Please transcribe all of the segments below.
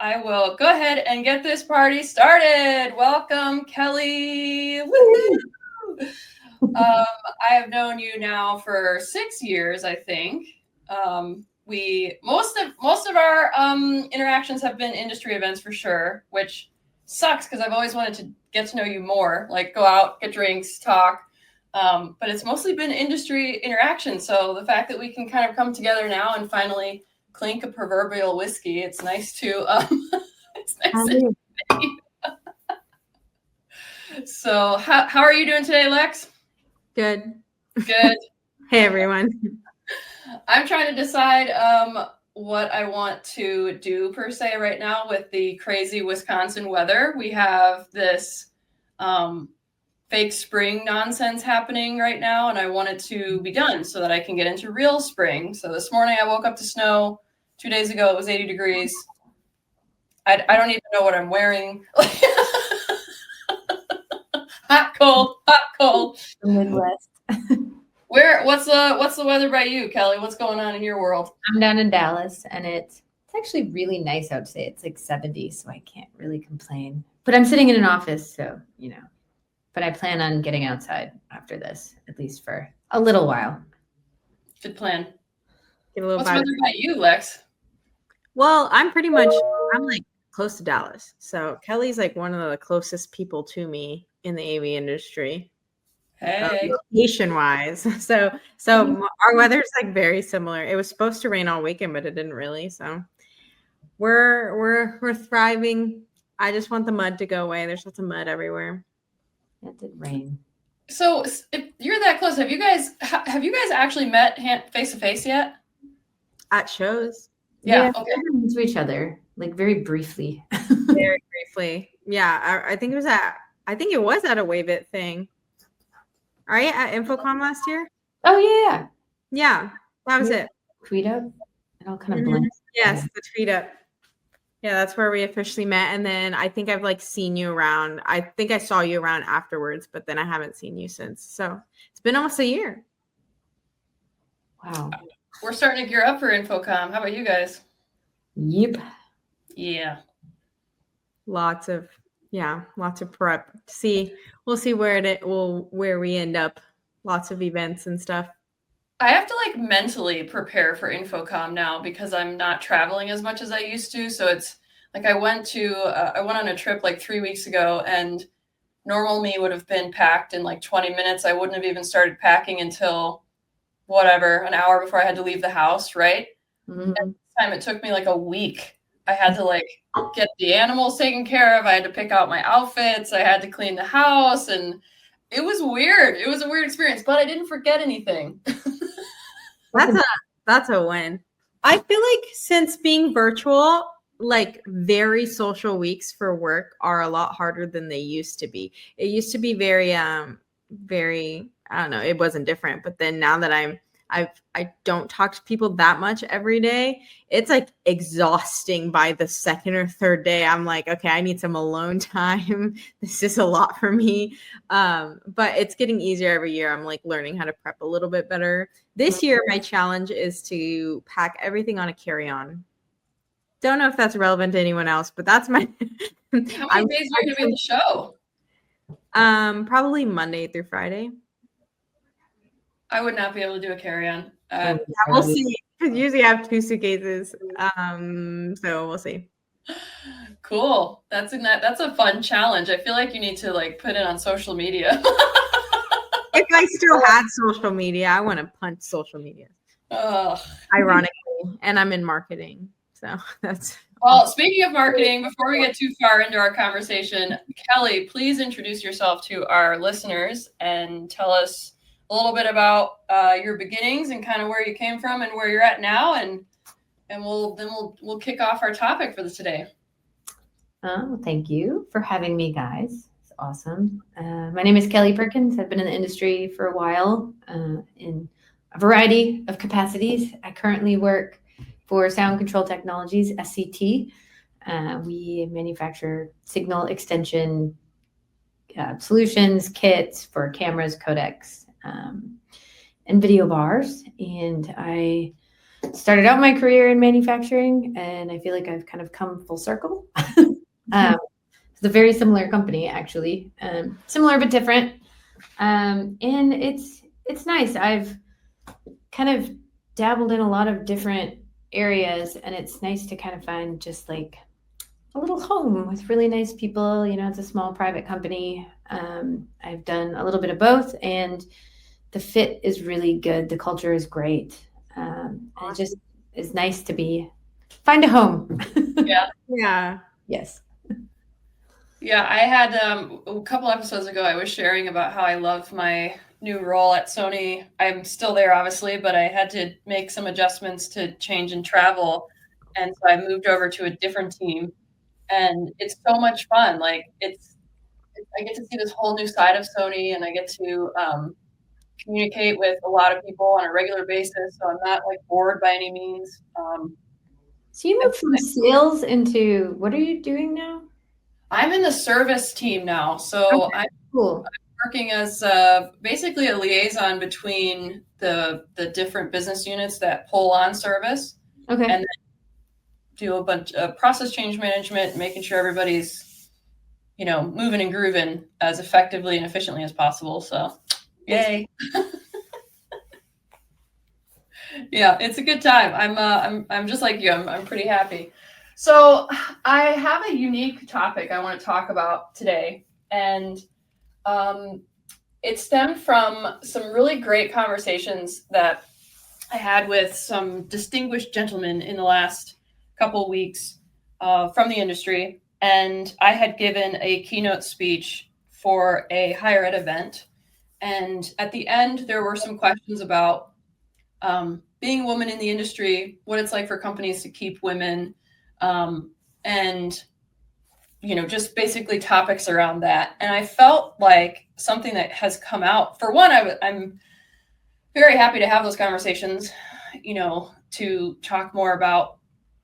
I will go ahead and get this party started. Welcome, Kelly. Woo-hoo! I have known you now for 6 years, I think. Most of our interactions have been industry events for sure, which sucks because I've always wanted to get to know you more, like go out, get drinks, talk. But it's mostly been industry interaction. So the fact that we can kind of come together now and finally clink a proverbial whiskey, it's nice to So how are you doing today, Lex? Good. Good. Hey, everyone. I'm trying to decide what I want to do per se right now with the crazy Wisconsin weather. We have this fake spring nonsense happening right now, and I want it to be done so that I can get into real spring. So this morning I woke up to snow. 2 days ago it was 80 degrees. I don't even know what I'm wearing. Hot, cold. The Midwest. What's the weather by you, Kelly? What's going on in your world? I'm down in Dallas, and it's actually really nice out today. It's like 70, so I can't really complain. But I'm sitting in an office, so But I plan on getting outside after this, at least for a little while. Good plan. What's weather by you, Lex? Well, I'm like close to Dallas. So Kelly's like one of the closest people to me in the AV industry. Hey. Location-wise. So our weather's like very similar. It was supposed to rain all weekend, but it didn't really. So we're thriving. I just want the mud to go away. There's lots of mud everywhere. It did rain. So if you're that close, have you guys actually met face to face yet? At shows. Yeah. Okay. To each other, like very briefly. Very briefly. Yeah. I think it was at a WAVIT thing. Right? At InfoComm last year? Oh yeah. Yeah. That was it. Tweet up. It all kind of blends. Yes, the tweet up. Yeah, that's where we officially met. And then I think I've like seen you around. I think I saw you around afterwards, but then I haven't seen you since. So it's been almost a year. Wow. We're starting to gear up for InfoComm. How about you guys? Yep. Yeah. Lots of prep. We'll see where we end up. Lots of events and stuff. I have to like mentally prepare for InfoComm now because I'm not traveling as much as I used to. So it's like I went on a trip like 3 weeks ago, and normal me would have been packed in like 20 minutes. I wouldn't have even started packing until an hour before I had to leave the house, right? Mm-hmm. And this time it took me like a week. I had to like get the animals taken care of. I had to pick out my outfits. I had to clean the house, and it was weird. It was a weird experience, but I didn't forget anything. That's a win. I feel like since being virtual, like very social weeks for work are a lot harder than they used to be. It used to be very, I don't know, it wasn't different. But then now that I don't talk to people that much every day, it's like exhausting by the second or third day. I'm like, okay, I need some alone time. This is a lot for me. But it's getting easier every year. I'm like learning how to prep a little bit better. This year, my challenge is to pack everything on a carry-on. Don't know if that's relevant to anyone else, but that's my. How many days are you going to be at the show? Probably Monday through Friday. I would not be able to do a carry-on. We'll see. Because usually I have 2 suitcases. So we'll see. Cool. That's a fun challenge. I feel like you need to like put it on social media. If I still had social media, I want to punch social media. Ironically, and I'm in marketing, so that's. Well, speaking of marketing, before we get too far into our conversation, Kelly, please introduce yourself to our listeners and tell us a little bit about your beginnings and kind of where you came from and where you're at now, and we'll kick off our topic for today. Thank you for having me, guys. It's awesome. My name is Kelly Perkins. I've been in the industry for a while in a variety of capacities. I currently work for Sound Control Technologies, SCT. We manufacture signal extension solutions, kits for cameras, codecs, and video bars. And I started out my career in manufacturing, and I feel like I've kind of come full circle. It's a very similar company, actually, similar but different, and it's nice. I've kind of dabbled in a lot of different areas, and it's nice to kind of find just like a little home with really nice people. It's a small private company. I've done a little bit of both, and the fit is really good. The culture is great. And it just is nice to find a home. Yeah. Yes. Yeah, I had a couple episodes ago, I was sharing about how I love my new role at Sony. I'm still there, obviously, but I had to make some adjustments to change and travel. And so I moved over to a different team. And it's so much fun. Like, I get to see this whole new side of Sony, and I get to communicate with a lot of people on a regular basis. So I'm not like bored by any means. So you moved from sales into, what are you doing now? I'm in the service team now. So Okay, I'm cool. working as basically a liaison between the different business units that pull on service, Okay. and then do a bunch of process change management, making sure everybody's moving and grooving as effectively and efficiently as possible. So yay. Yeah, it's a good time. I'm just like you. I'm pretty happy. So I have a unique topic I want to talk about today, and it stemmed from some really great conversations that I had with some distinguished gentlemen in the last couple weeks from the industry. And I had given a keynote speech for a higher ed event. And at the end, there were some questions about being a woman in the industry, what it's like for companies to keep women, and just basically topics around that. And I felt like something that has come out. For one, I'm very happy to have those conversations, to talk more about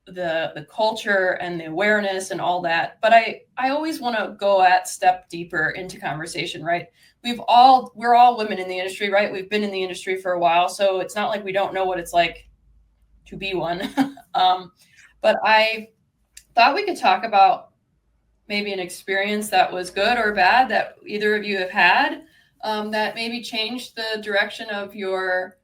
the culture and the awareness and all that. But I always want to go at step deeper into conversation, right? We're all women in the industry, right? We've been in the industry for a while, so it's not like we don't know what it's like to be one. But I thought we could talk about maybe an experience that was good or bad that either of you have had, that maybe changed the direction of your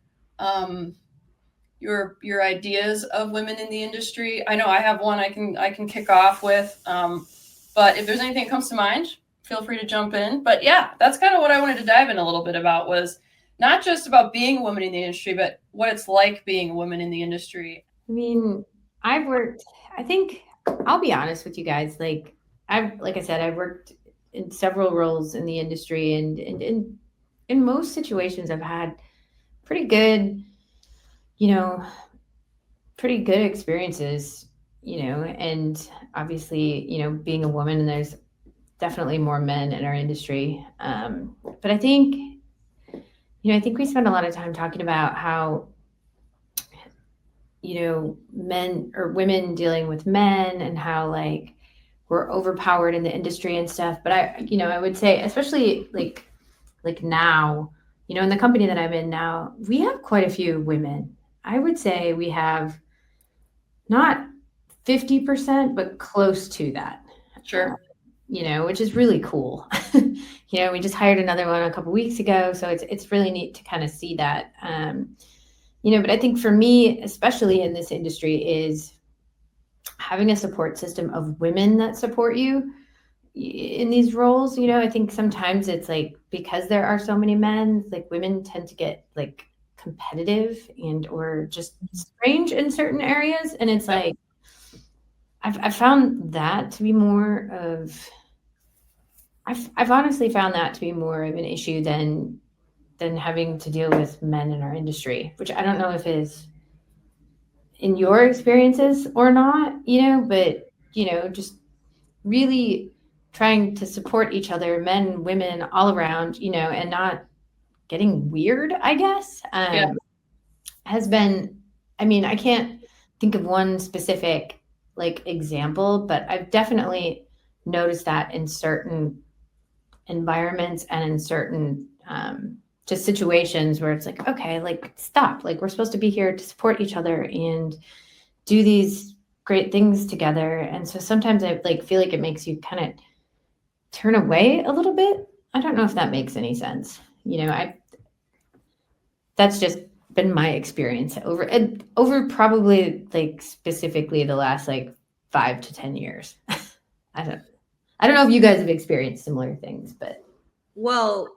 ideas of women in the industry. I know I have one I can kick off with, but if there's anything that comes to mind, feel free to jump in. But yeah, that's kind of what I wanted to dive in a little bit about, was not just about being a woman in the industry, but what it's like being a woman in the industry. I mean, I think I'll be honest with you guys. Like I said, I've worked in several roles in the industry, and in most situations I've had pretty good experiences, and obviously, being a woman, and there's definitely more men in our industry. But I think we spend a lot of time talking about how, men or women dealing with men, and how like we're overpowered in the industry and stuff. But I would say, especially like now, in the company that I'm in now, we have quite a few women. I would say we have not 50%, but close to that. Sure. Which is really cool. We just hired another one a couple weeks ago, so it's really neat to kind of see that. But I think for me, especially in this industry, is having a support system of women that support you in these roles. I think sometimes it's like, because there are so many men, like women tend to get like competitive and or just strange in certain areas, and it's like I've found that to be more of I've honestly found that to be more of an issue than having to deal with men in our industry, which I don't know if is in your experiences or not, but just really trying to support each other, men, women, all around, and not getting weird, I guess, has been, I can't think of one specific like example, but I've definitely noticed that in certain environments and in certain just situations where it's like, okay, like stop, like we're supposed to be here to support each other and do these great things together. And so sometimes I like feel like it makes you kind of turn away a little bit. I don't know if that makes any sense. That's just been my experience over probably like specifically the last like 5 to 10 years. I don't know if you guys have experienced similar things, but Well,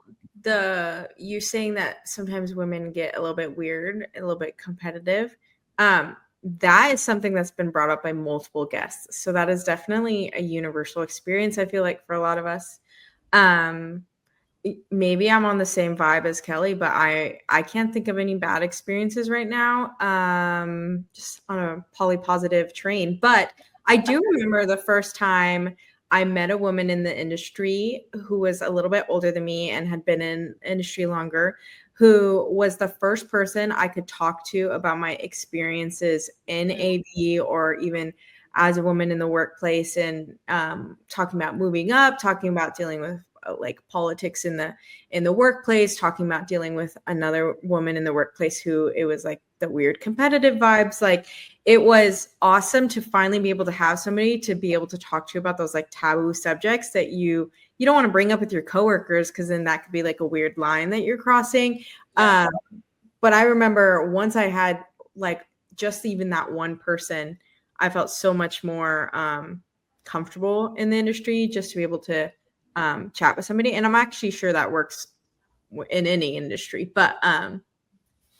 you saying that sometimes women get a little bit weird, a little bit competitive, that is something that's been brought up by multiple guests. So that is definitely a universal experience, I feel like, for a lot of us. Maybe I'm on the same vibe as Kelly, but I can't think of any bad experiences right now. Just on a polypositive train. But I do remember the first time I met a woman in the industry who was a little bit older than me and had been in industry longer, who was the first person I could talk to about my experiences in AV or even as a woman in the workplace, and talking about moving up, talking about dealing with like politics in the workplace, talking about dealing with another woman in the workplace who it was like the weird competitive vibes. Like, it was awesome to finally be able to have somebody to be able to talk to you about those like taboo subjects that you don't want to bring up with your coworkers, because then that could be like a weird line that you're crossing. Yeah. But I remember once I had like just even that one person, I felt so much more comfortable in the industry just to be able to chat with somebody. And I'm actually sure that works in any industry, but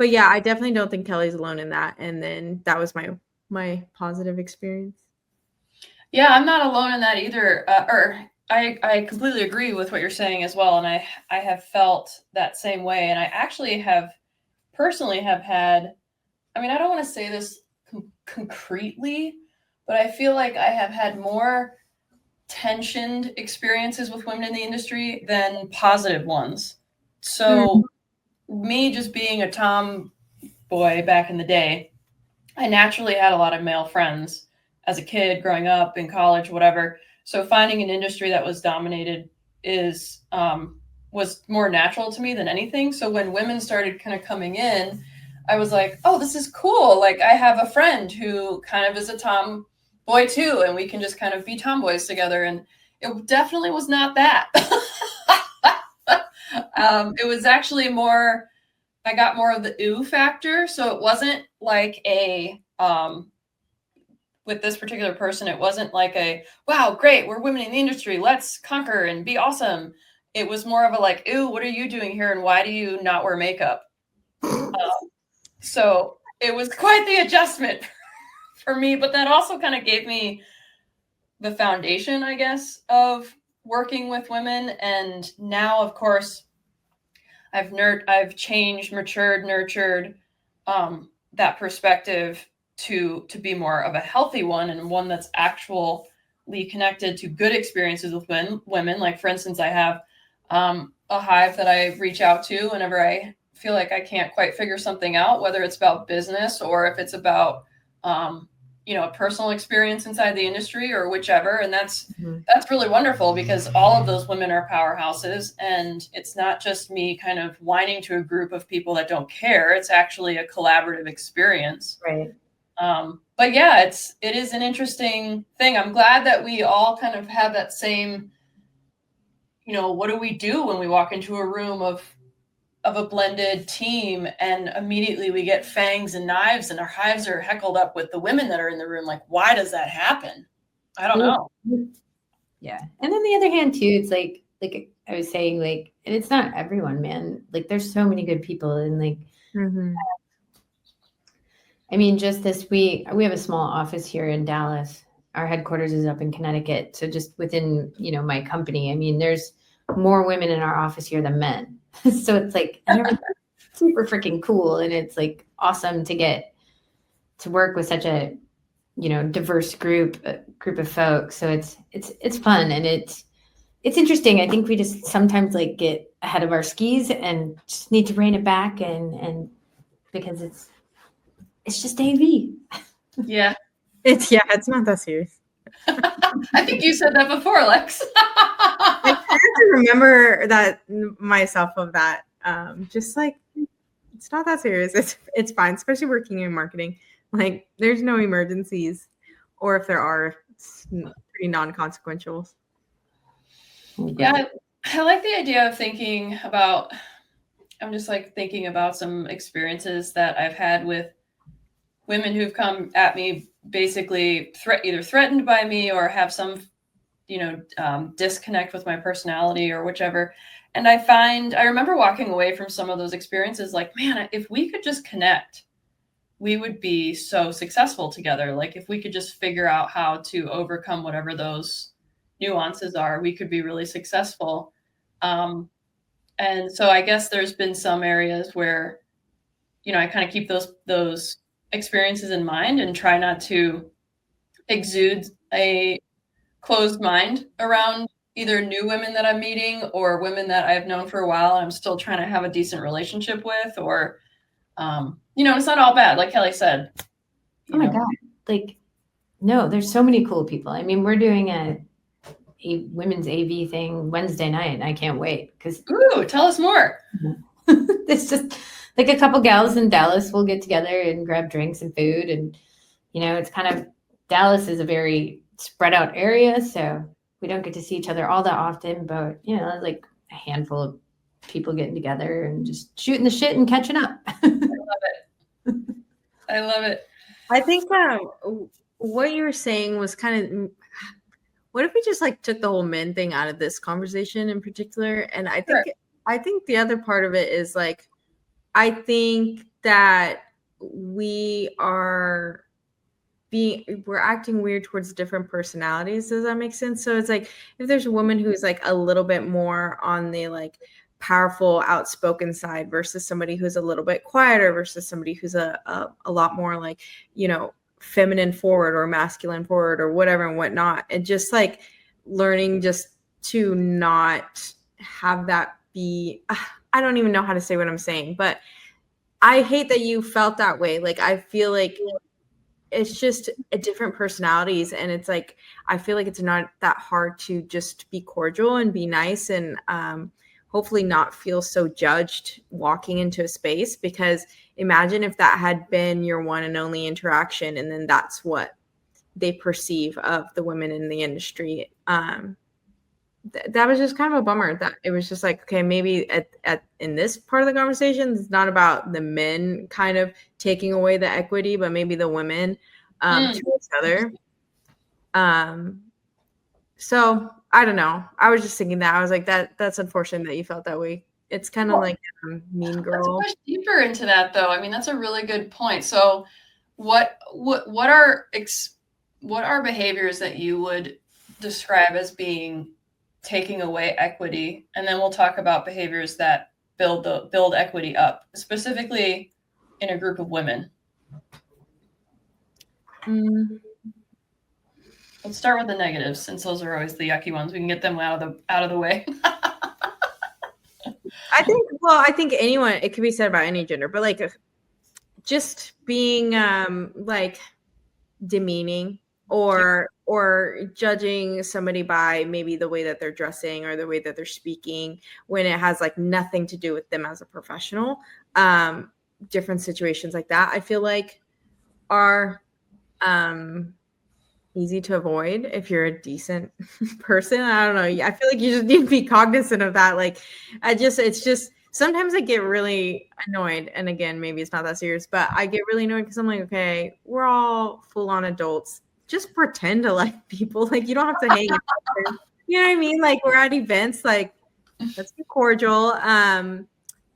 yeah, I definitely don't think Kelly's alone in that. And then that was my positive experience. Yeah, I'm not alone in that either. I completely agree with what you're saying as well. And I have felt that same way. And I actually have personally have had, I mean, I don't want to say this concretely, but I feel like I have had more tensioned experiences with women in the industry than positive ones. So me just being a tomboy back in the day, I naturally had a lot of male friends as a kid, growing up, in college, whatever. So finding an industry that was dominated was more natural to me than anything. So when women started kind of coming in, I was like, oh, this is cool. Like, I have a friend who kind of is a tomboy too, and we can just kind of be tomboys together. And it definitely was not that. It was actually more, I got more of the ooh factor. So it wasn't like with this particular person, it wasn't like a, wow, great, we're women in the industry, let's conquer and be awesome. It was more of a like, ooh, what are you doing here? And why do you not wear makeup? So it was quite the adjustment for me, but that also kind of gave me the foundation, I guess, of working with women. And now, of course, I've changed, matured, nurtured that perspective to be more of a healthy one, and one that's actually connected to good experiences with women. Like, for instance, I have a hive that I reach out to whenever I feel like I can't quite figure something out, whether it's about business or if it's about a personal experience inside the industry or whichever. And that's really wonderful, because all of those women are powerhouses, and it's not just me kind of whining to a group of people that don't care. It's actually a collaborative experience. right. But yeah, it is an interesting thing. I'm glad that we all kind of have that same, what do we do when we walk into a room of a blended team and immediately we get fangs and knives and our hives are heckled up with the women that are in the room? Like, why does that happen? I don't know. Yeah. And on the other hand too, it's like I was saying, like, and it's not everyone, man. Like, there's so many good people, and like, I mean, just this week, we have a small office here in Dallas. Our headquarters is up in Connecticut. So just within, my company, I mean, there's more women in our office here than men. So it's like, and everything's super freaking cool. And it's like awesome to get to work with such a, diverse group of folks. So it's fun, and it's interesting. I think we just sometimes like get ahead of our skis and just need to rein it back, and because it's just AV. Yeah. It's not that serious. I think you said that before, Lex. I have to remember that myself of that Just like, it's not that serious. It's fine, especially working in marketing. Like, there's no emergencies, or if there are, it's pretty non-consequential. Yeah, I like the idea of thinking about. I'm just like thinking about some experiences that I've had with women who've come at me, basically either threatened by me or have some, disconnect with my personality or whichever. And I remember walking away from some of those experiences like, man, if we could just connect, we would be so successful together. Like, if we could just figure out how to overcome whatever those nuances are, we could be really successful. And so I guess there's been some areas where, I kind of keep those experiences in mind and try not to exude a closed mind around either new women that I'm meeting or women that I've known for a while and I'm still trying to have a decent relationship with, or, it's not all bad. Like Kelly said. Oh my God. Like, no, there's so many cool people. I mean, we're doing a women's AV thing Wednesday night, and I can't wait. Ooh, tell us more. It's just like a couple gals in Dallas will get together and grab drinks and food. And, it's kind of, Dallas is a very spread out area. So we don't get to see each other all that often, but, like a handful of people getting together and just shooting the shit and catching up. I love it. I love it. I think what you were saying was kind of, what if we just like took the whole men thing out of this conversation in particular? And I think the other part of it is like, I think that we're acting weird towards different personalities. Does that make sense? So it's like, if there's a woman who's like a little bit more on the like powerful, outspoken side versus somebody who's a little bit quieter versus somebody who's a lot more like, feminine forward or masculine forward or whatever and whatnot, and just like learning just to not have that be, I don't even know how to say what I'm saying, but I hate that you felt that way. Like, I feel like it's just a different personalities, and it's like, I feel like it's not that hard to just be cordial and be nice and hopefully not feel so judged walking into a space, because imagine if that had been your one and only interaction and then that's what they perceive of the women in the industry. That was just kind of a bummer, that it was just like, okay, maybe in this part of the conversation, it's not about the men kind of taking away the equity, but maybe the women to each other. So I don't know. I was just thinking that. I was like, that's unfortunate that you felt that way. It's kind of like Mean Girl. Let's push deeper into that, though. I mean, that's a really good point. So what are behaviors that you would describe as being taking away equity? And then we'll talk about behaviors that build equity up, specifically in a group of women. Let's start with the negatives, since those are always the yucky ones. We can get them out of the way. I think anyone, it could be said about any gender, but like just being like demeaning or judging somebody by maybe the way that they're dressing or the way that they're speaking when it has like nothing to do with them as a professional. Different situations like that, I feel like, are easy to avoid if you're a decent person. I don't know. I feel like you just need to be cognizant of that. Like, it's just sometimes I get really annoyed. And again, maybe it's not that serious, but I get really annoyed because I'm like, okay, we're all full on adults. Just pretend to like people. Like, you don't have to hang out. You know what I mean? Like, we're at events, like, let's be cordial.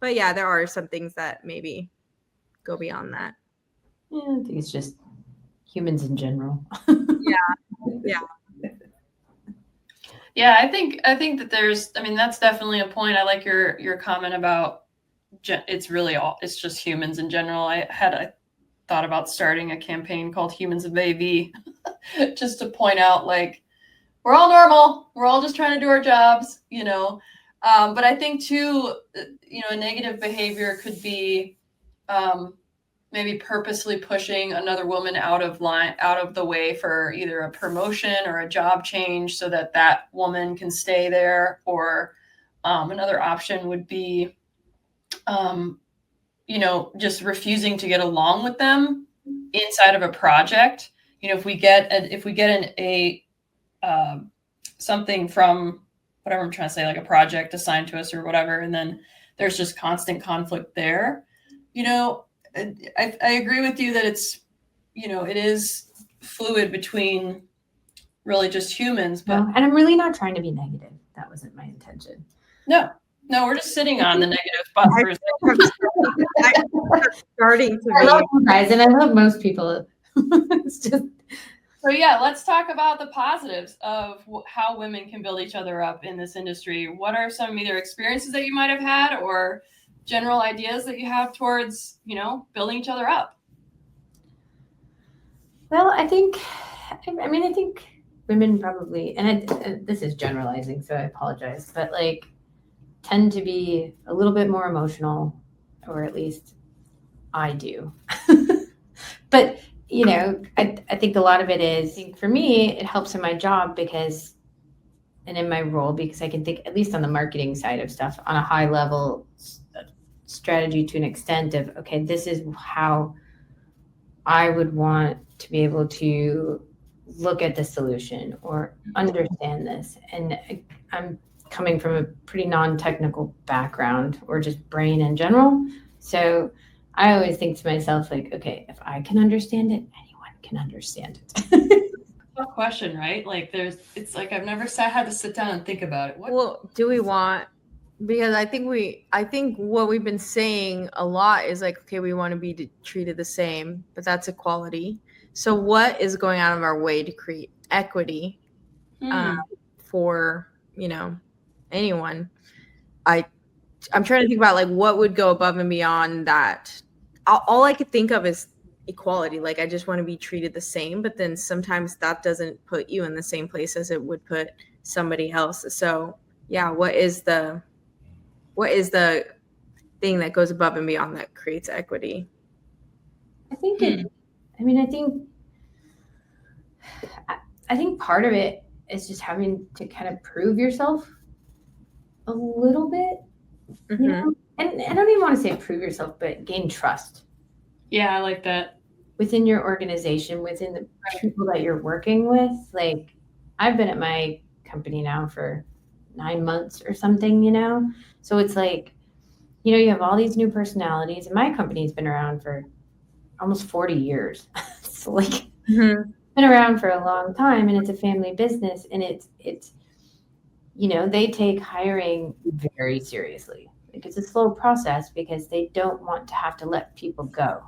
But yeah, there are some things that maybe go beyond that. Yeah, I think it's just humans in general. Yeah, I think that that's definitely a point. I like your comment about it's just humans in general. I thought about starting a campaign called Humans of AV just to point out, like, we're all normal. We're all just trying to do our jobs, But I think too, a negative behavior could be maybe purposely pushing another woman out of the way for either a promotion or a job change so that woman can stay there. Or another option would be just refusing to get along with them inside of a project. If we get something from whatever I'm trying to say, like a project assigned to us or whatever, and then there's just constant conflict there. I agree with you that it's, it is fluid between really just humans, but and I'm really not trying to be negative. That wasn't my intention. No, we're just sitting on the negative spot for a second. Starting to I love you guys, and I love most people. It's just. So yeah, let's talk about the positives of how women can build each other up in this industry. What are some either experiences that you might have had or general ideas that you have towards, building each other up? Well, I think women probably, and this is generalizing, so I apologize, but like tend to be a little bit more emotional, or at least I do. But I think a lot of it is, for me, it helps in my job and in my role, because I can think, at least on the marketing side of stuff, on a high level strategy to an extent of, okay, this is how I would want to be able to look at the solution or understand this. And I'm coming from a pretty non-technical background, or just brain in general. So I always think to myself, like, okay, if I can understand it, anyone can understand it. Tough question, right? Like it's like I've never had to sit down and think about it. Well, do we want, because I think what we've been saying a lot is like, okay, we want to be treated the same, but that's equality. So what is going out of our way to create equity for, anyone? I'm trying to think about like what would go above and beyond that. All I could think of is equality. Like, I just want to be treated the same, but then sometimes that doesn't put you in the same place as it would put somebody else. So yeah, what is the thing that goes above and beyond that creates equity? I think I think part of it is just having to kind of prove yourself a little bit, and I don't even want to say prove yourself, but gain trust. Yeah, I like that. Within your organization, within the people that you're working with. Like, I've been at my company now for 9 months or something, so it's like, you have all these new personalities, and my company's been around for almost 40 years. So like, been around for a long time, and it's a family business, and it's they take hiring very seriously. Like, it's a slow process because they don't want to have to let people go,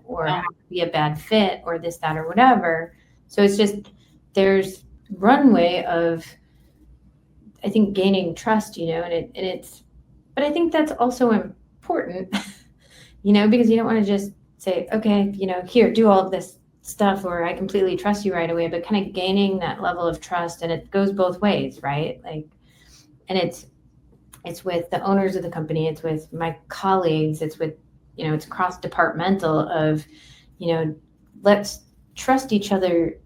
or have to be a bad fit or this, that, or whatever. So it's just, there's runway of, I think, gaining trust, but I think that's also important, because you don't want to just say, okay, here, do all of this stuff, or I completely trust you right away, but kind of gaining that level of trust. And it goes both ways, right? Like, and it's with the owners of the company, it's with my colleagues, it's with, it's cross departmental of, let's trust each other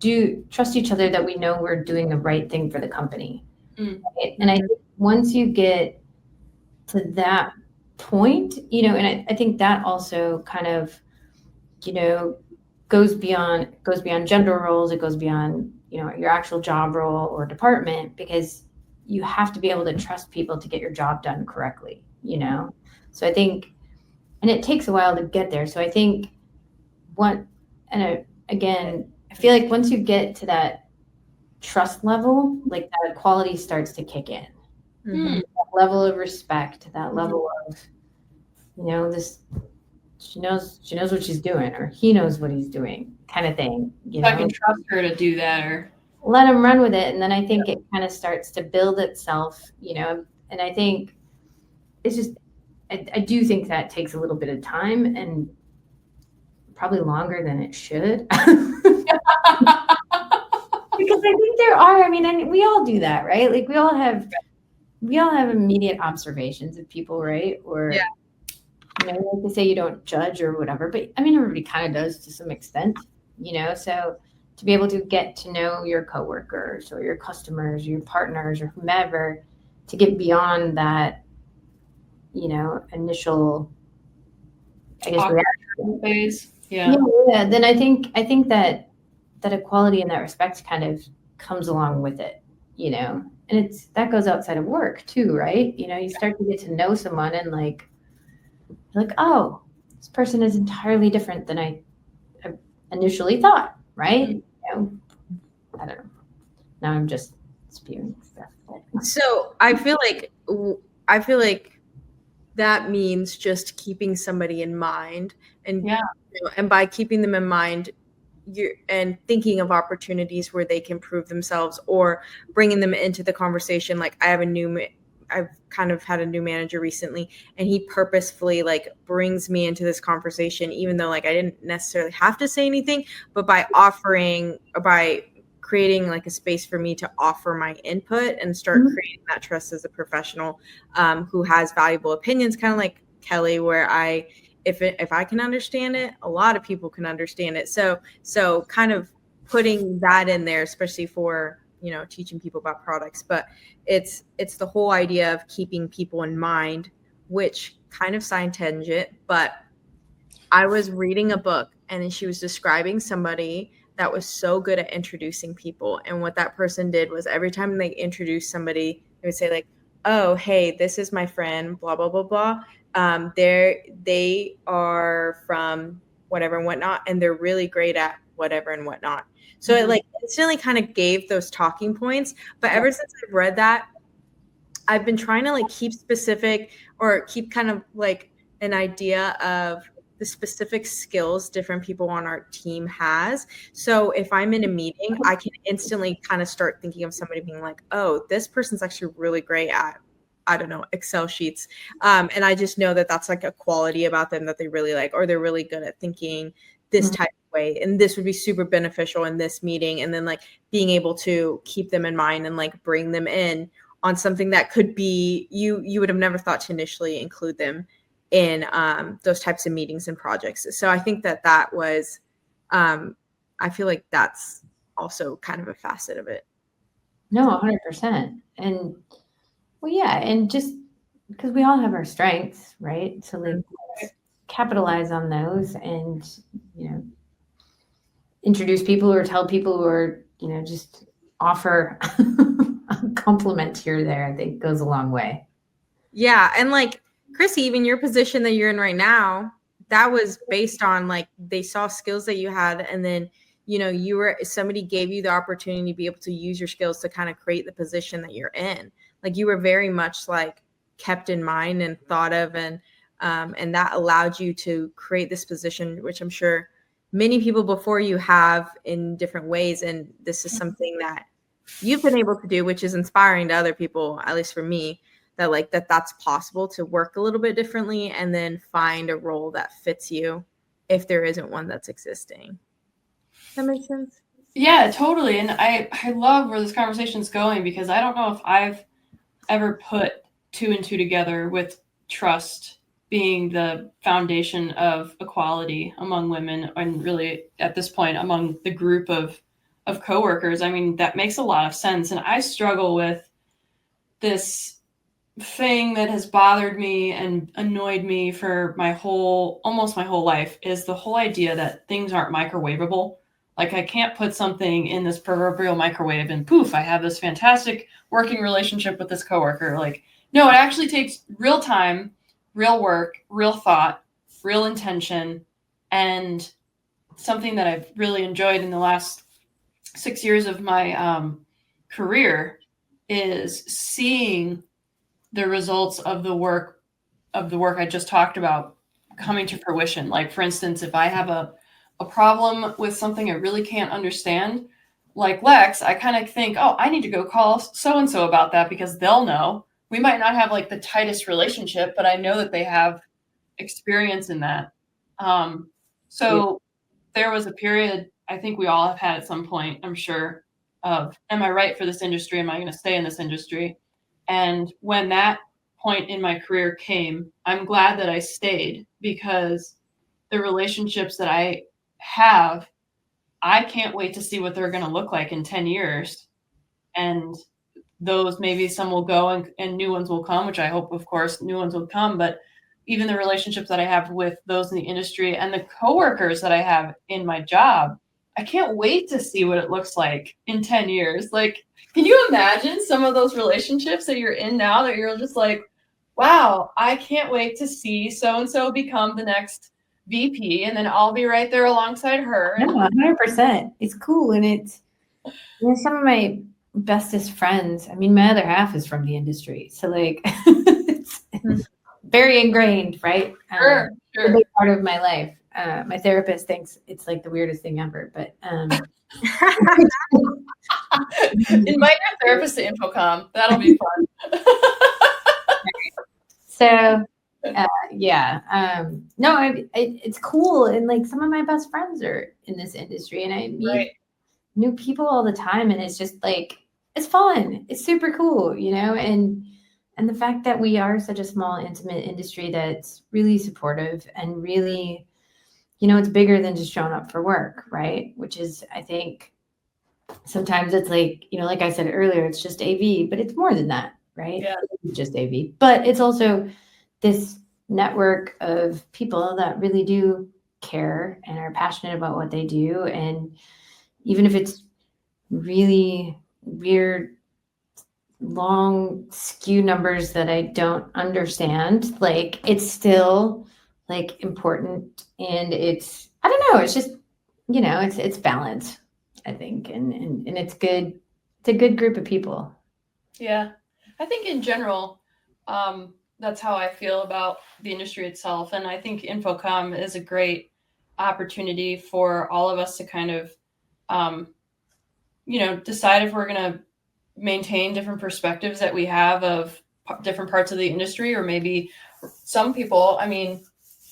that we know we're doing the right thing for the company. Right? And I think once you get to that point, and I think that also kind of, goes beyond gender roles. It goes beyond, your actual job role or department, because you have to be able to trust people to get your job done correctly, So I think, and it takes a while to get there. So I think again, I feel like once you get to that trust level, like, that quality starts to kick in. That level of respect, that level of, this, she knows what she's doing, or he knows what he's doing, kind of thing. I can trust her to do that, or let him run with it. And then I think it kind of starts to build itself, and I think it's just, I do think that takes a little bit of time, and probably longer than it should. Because I think there are, and we all do that, right? Like, we all have immediate observations of people, right? Or, like they say, you don't judge or whatever, but everybody kind of does to some extent, so to be able to get to know your coworkers or your customers, your partners, or whomever, to get beyond that, initial, I guess, Awkward reaction. phase. Yeah. Yeah, then I think that equality in that respect kind of comes along with it, and that goes outside of work too, right? You start to get to know someone and like, oh, this person is entirely different than I initially thought, right? I don't know. Now I'm just spewing stuff. So I feel like that means just keeping somebody in mind, and Yeah. and by keeping them in mind, and thinking of opportunities where they can prove themselves, or bringing them into the conversation. Like I've kind of had a new manager recently, and he purposefully brings me into this conversation, even though I didn't necessarily have to say anything, but by creating a space for me to offer my input and start creating that trust as a professional who has valuable opinions, kind of like Kelly, where if I can understand it, a lot of people can understand it. So kind of putting that in there, especially for teaching people about products. But it's the whole idea of keeping people in mind, which kind of side tangent, but I was reading a book and she was describing somebody that was so good at introducing people. And what that person did was every time they introduced somebody, they would say oh, hey, this is my friend, blah, blah, blah, blah. They are from whatever and whatnot, and they're really great at whatever and whatnot. So it instantly kind of gave those talking points. But ever since I've read that, I've been trying to keep specific, or keep kind of an idea of the specific skills different people on our team has. So if I'm in a meeting, I can instantly kind of start thinking of somebody being oh, this person's actually really great at, I don't know, Excel sheets. And I just know that that's a quality about them that they really like, or they're really good at thinking this type of way. And this would be super beneficial in this meeting. And then being able to keep them in mind and bring them in on something that could be, you would have never thought to initially include them in those types of meetings and projects. So I think that was, I feel like that's also kind of a facet of it. No, 100%. And well, yeah, and just because we all have our strengths, right? So let's capitalize on those, and introduce people or tell people, or just offer a compliment here or there. I think goes a long way. Yeah, and Chrissy, even your position that you're in right now, that was based on they saw skills that you had, and then somebody gave you the opportunity to be able to use your skills to kind of create the position that you're in. You were very much kept in mind and thought of, and that allowed you to create this position, which I'm sure many people before you have in different ways. And this is something that you've been able to do, which is inspiring to other people, at least for me, that that's possible to work a little bit differently and then find a role that fits you if there isn't one that's existing. That makes sense? Yeah, totally. And I love where this conversation is going, because I don't know if I've ever put two and two together with trust being the foundation of equality among women, and really at this point among the group of coworkers. I mean, that makes a lot of sense. And I struggle with this thing that has bothered me and annoyed me for almost my whole life, is the whole idea that things aren't microwavable. I can't put something in this proverbial microwave and poof, I have this fantastic working relationship with this coworker. No, it actually takes real time, real work, real thought, real intention. And something that I've really enjoyed in the last 6 years of my career is seeing the results of the work I just talked about coming to fruition. For instance, if I have a problem with something I really can't understand, like Lex, I kind of think, oh, I need to go call so-and-so about that, because they'll know. We might not have the tightest relationship, but I know that they have experience in that. So there was a period, I think we all have had at some point, I'm sure, of, am I right for this industry? Am I going to stay in this industry? And when that point in my career came, I'm glad that I stayed, because the relationships that I have, I can't wait to see what they're going to look like in 10 years. And those, maybe some will go and new ones will come, which I hope, of course, new ones will come. But even the relationships that I have with those in the industry and the coworkers that I have in my job, I can't wait to see what it looks like in 10 years. Like, can you imagine some of those relationships that you're in now that you're just like, wow, I can't wait to see so-and-so become the next VP, and then I'll be right there alongside her. No, 100%. It's cool. And it's, some of my bestest friends, I mean, my other half is from the industry. So like, it's very ingrained, right? Sure. A big part of my life. My therapist thinks it's like the weirdest thing ever, but invite your therapist to Infocom. That'll be fun. So no, it's cool. And like some of my best friends are in this industry, and I meet new people all the time, and it's just like, it's fun. It's super cool, and the fact that we are such a small, intimate industry that's really supportive and really, it's bigger than just showing up for work, right? Which is, I think, sometimes it's like, like I said earlier, it's just AV, but it's more than that, right? Yeah. It's just AV, but it's also this network of people that really do care and are passionate about what they do. And even if it's really weird, long skew numbers that I don't understand, like, it's still like important. And it's, I don't know, it's just, it's balance, I think. And it's good. It's a good group of people. Yeah. I think in general, that's how I feel about the industry itself. And I think Infocom is a great opportunity for all of us to kind of, decide if we're going to maintain different perspectives that we have of different parts of the industry, or maybe some people, I mean,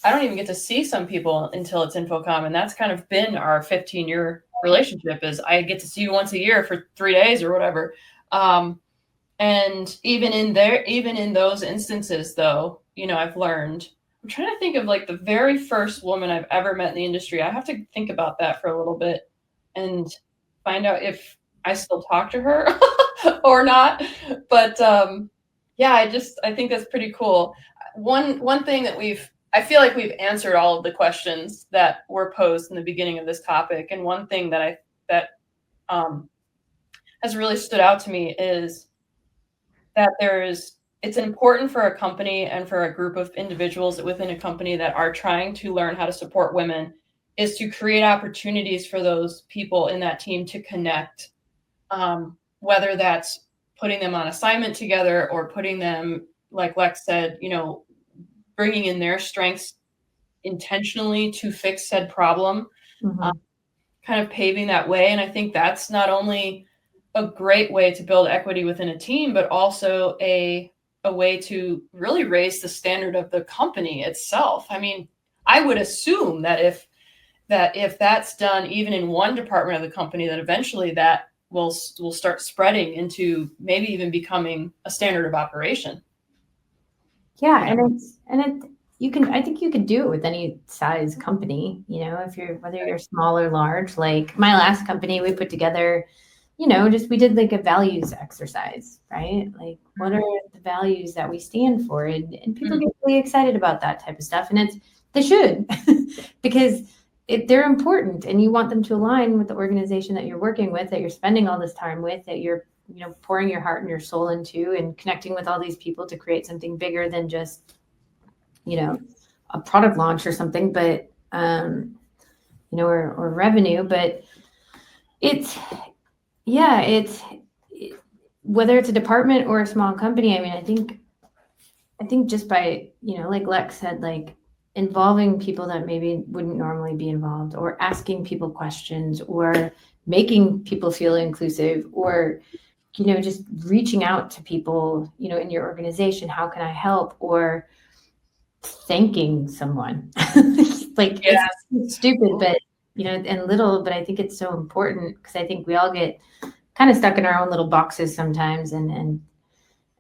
I don't even get to see some people until it's Infocom. And that's kind of been our 15-year relationship, is I get to see you once a year for 3 days or whatever. And even in those instances, though, I've learned, I'm trying to think of like the very first woman I've ever met in the industry. I have to think about that for a little bit and find out if I still talk to her or not. But I think that's pretty cool. One thing that I feel like we've answered all of the questions that were posed in the beginning of this topic. And one thing that has really stood out to me is that it's important for a company and for a group of individuals within a company that are trying to learn how to support women, is to create opportunities for those people in that team to connect, whether that's putting them on assignment together or putting them, like Lex said, bringing in their strengths intentionally to fix said problem, kind of paving that way. And I think that's not only a great way to build equity within a team, but also a way to really raise the standard of the company itself. I mean, I would assume that if that's done even in one department of the company, that eventually that will start spreading into maybe even becoming a standard of operation. Yeah, I think you could do it with any size company, whether you're small or large. Like my last company, we put together, we did like a values exercise, right? Like, what are the values that we stand for? And people get really excited about that type of stuff. And they should, because they're important, and you want them to align with the organization that you're working with, that you're spending all this time with, that you're, pouring your heart and your soul into, and connecting with all these people to create something bigger than just, a product launch or something, but, or revenue. But it's whether it's a department or a small company. I mean, I think just by, like Lex said, like involving people that maybe wouldn't normally be involved, or asking people questions, or making people feel inclusive, or, just reaching out to people, in your organization, how can I help? Or thanking someone. Like, yeah. It's stupid, but, and little, but I think it's so important, because I think we all get kind of stuck in our own little boxes sometimes, and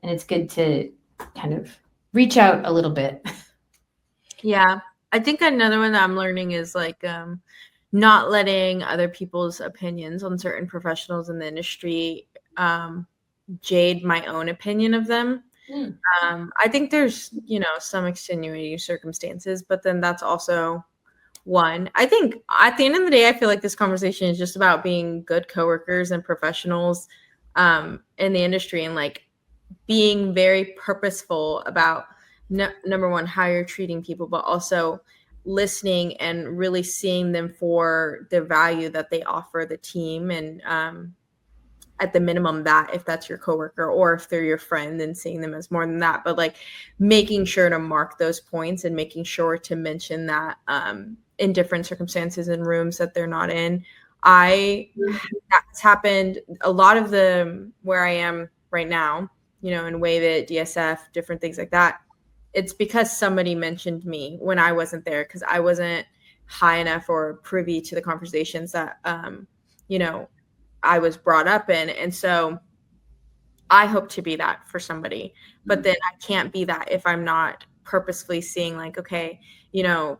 it's good to kind of reach out a little bit. Yeah. I think another one that I'm learning is like not letting other people's opinions on certain professionals in the industry jade my own opinion of them. Mm. I think there's, some extenuating circumstances, but then that's also one. I think at the end of the day, I feel like this conversation is just about being good coworkers and professionals in the industry, and like being very purposeful about number one, how you're treating people, but also listening and really seeing them for the value that they offer the team. And at the minimum, that if that's your coworker or if they're your friend, then seeing them as more than that, but like making sure to mark those points and making sure to mention that in different circumstances and rooms that they're not in. That's happened a lot of where I am right now, in WAVIT, DSF, different things like that. It's because somebody mentioned me when I wasn't there, because I wasn't high enough or privy to the conversations that, I was brought up in. And so I hope to be that for somebody, but then I can't be that if I'm not purposefully seeing like, okay,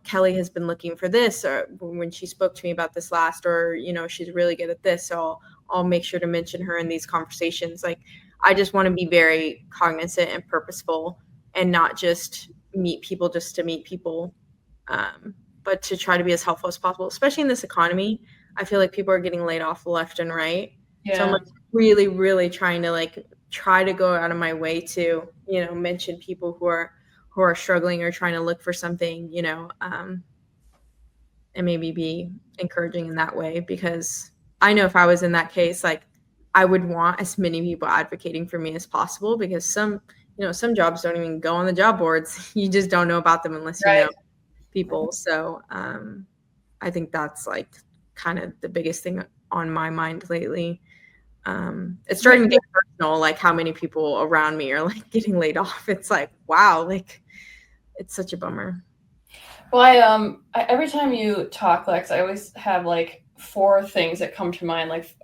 Kelly has been looking for this, or when she spoke to me about this last, or, she's really good at this. So I'll make sure to mention her in these conversations. Like, I just want to be very cognizant and purposeful and not just meet people just to meet people, but to try to be as helpful as possible, especially in this economy. I feel like people are getting laid off left and right. Yeah. So I'm like really, really trying to try to go out of my way to, mention people who are struggling or trying to look for something, and maybe be encouraging in that way, because I know if I was in that case, like I would want as many people advocating for me as possible, because some jobs don't even go on the job boards. You just don't know about them unless you know people. So I think that's like kind of the biggest thing on my mind lately. It's starting to get personal, like how many people around me are like getting laid off. It's like, wow, like it's such a bummer. Well, every time you talk, Lex, I always have like 4 things that come to mind. Like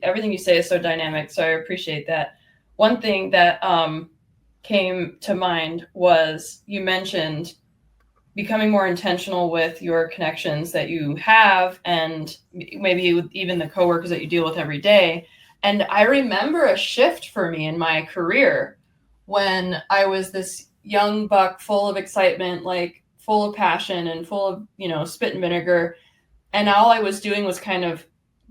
everything you say is so dynamic, so I appreciate that. One thing that came to mind was you mentioned becoming more intentional with your connections that you have, and maybe even the coworkers that you deal with every day. And I remember a shift for me in my career when I was this young buck full of excitement, like full of passion and full of, spit and vinegar. And all I was doing was kind of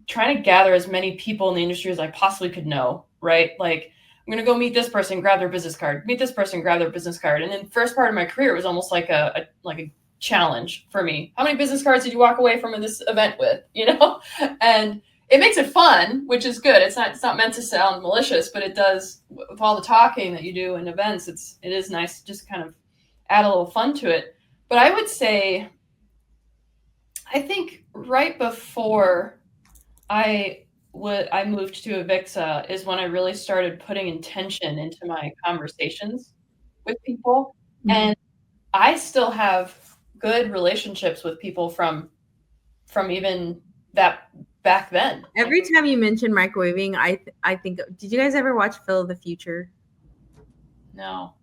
trying to gather as many people in the industry as I possibly could know, right? Like, I'm going to go meet this person, grab their business card, meet this person, grab their business card. And then first part of my career was almost like a challenge for me. How many business cards did you walk away from this event with, And it makes it fun, which is good. It's not meant to sound malicious, but it does, with all the talking that you do in events, it is nice to just kind of add a little fun to it. But I would say, I think right before I moved to Avixa is when I really started putting intention into my conversations with people. Mm-hmm. And I still have good relationships with people from even that back then. Every time you mention microwaving, I think, did you guys ever watch Phil of the Future? No.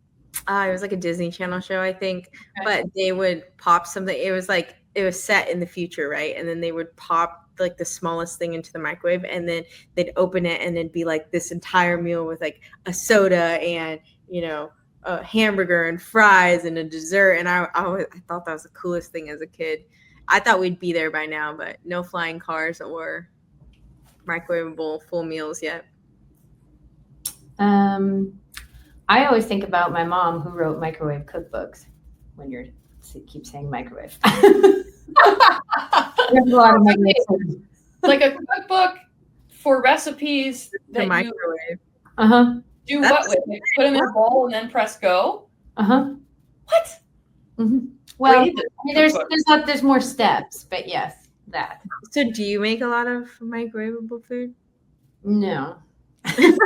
It was like a Disney Channel show, I think. Okay. But they would pop something. It was set in the future, right? And then they would pop like the smallest thing into the microwave, and then they'd open it, and it'd be like this entire meal with like a soda and a hamburger and fries and a dessert. And I thought that was the coolest thing as a kid. I thought we'd be there by now, but no flying cars or microwavable full meals yet. I always think about my mom, who wrote microwave cookbooks. When you keep saying microwave. There's a lot of microwave. Like a cookbook for recipes that the microwave. Do what with? Like put them in a bowl and then press go. What? Mm-hmm. Well, there's more steps, but yes, that. So, do you make a lot of microwavable food? No. It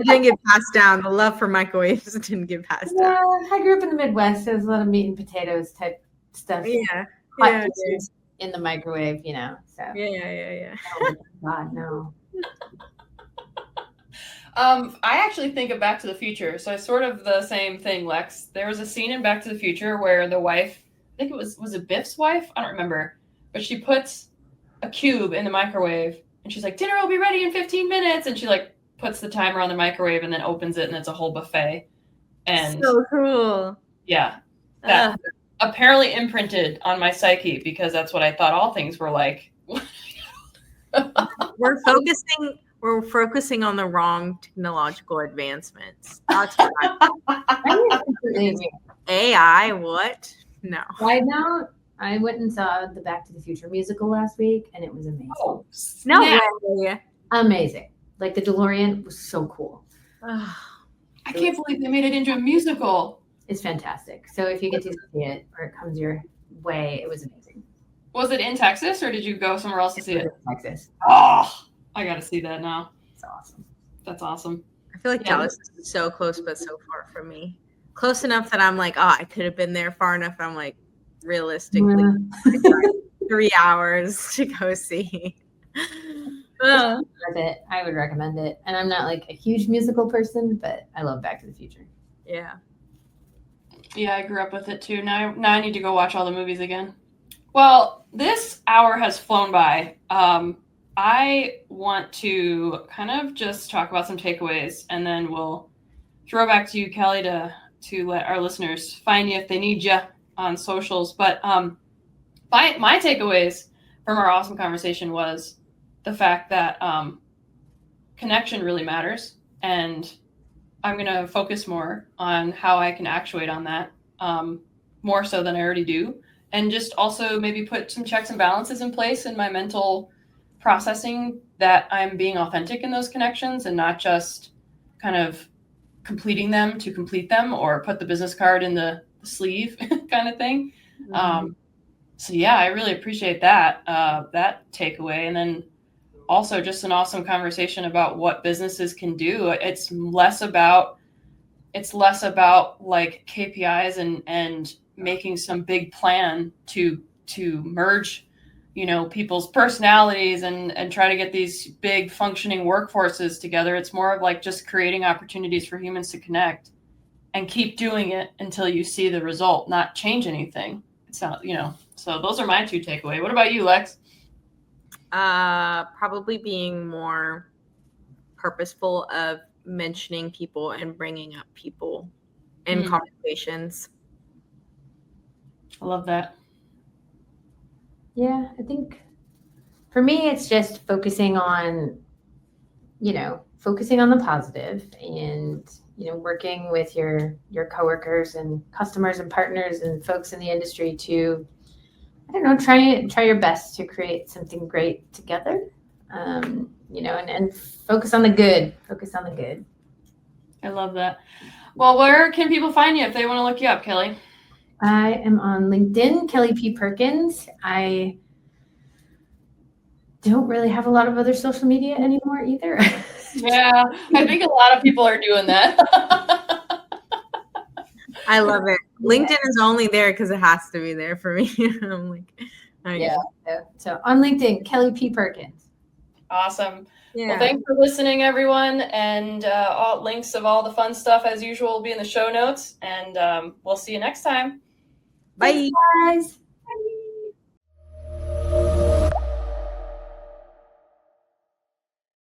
didn't get passed down. The love for microwaves didn't get passed down. I grew up in the Midwest. There's a lot of meat and potatoes type stuff. Yeah. Hot dishes in the microwave, So. Yeah. Oh God, no. I actually think of Back to the Future. So it's sort of the same thing, Lex. There was a scene in Back to the Future where the wife, I think was it Biff's wife? I don't remember. But she puts a cube in the microwave and she's like, dinner will be ready in 15 minutes. And she like puts the timer on the microwave and then opens it and it's a whole buffet. And So cool. yeah, that apparently imprinted on my psyche because that's what I thought all things were like. We're focusing on the wrong technological advancements. That's right. AI, what? No. Side note, I went and saw the Back to the Future musical last week, and it was amazing. Oh, No snap. way. Amazing. Like the DeLorean was so cool. I can't believe they made it into a musical. It's fantastic. So if you get to see it or it comes your way, it was amazing. Was it in Texas or did you go somewhere else to see it? Texas. Oh, I got to see that now. It's awesome. That's awesome. I feel like Dallas is so close, but so far from me. Close enough that I'm like, I could have been there. Far enough, I'm like, realistically, 3 hours to go see. Worth it. I would recommend it. And I'm not like a huge musical person, but I love Back to the Future. Yeah. Yeah, I grew up with it too. Now I need to go watch all the movies again. Well, this hour has flown by. I want to kind of just talk about some takeaways, and then we'll throw back to you, Kelly, to let our listeners find you if they need you on socials. But my takeaways from our awesome conversation was the fact that connection really matters, and I'm going to focus more on how I can actuate on that, more so than I already do, and just also maybe put some checks and balances in place in my mental processing that I'm being authentic in those connections and not just kind of completing them to complete them or put the business card in the sleeve kind of thing. Mm-hmm. So yeah, I really appreciate that takeaway. And then also just an awesome conversation about what businesses can do. It's less about like KPIs and making some big plan to merge, people's personalities and try to get these big functioning workforces together. It's more of like just creating opportunities for humans to connect and keep doing it until you see the result, not change anything. It's not, so those are my two takeaways. What about you, Lex? Probably being more purposeful of mentioning people and bringing up people in conversations. I love that. Yeah, I think for me, it's just focusing on the positive and, working with your coworkers and customers and partners and folks in the industry to, try your best to create something great together, and focus on the good. Focus on the good. I love that. Well, where can people find you if they want to look you up, Kelly? I am on LinkedIn, Kelly P. Perkins. I don't really have a lot of other social media anymore either. Yeah, I think a lot of people are doing that. I love it. LinkedIn is only there because it has to be there for me. I'm like, yeah. So on LinkedIn, Kelly P. Perkins. Awesome. Yeah. Well, thanks for listening, everyone. And all links of all the fun stuff, as usual, will be in the show notes. And we'll see you next time. Bye. Thanks, guys.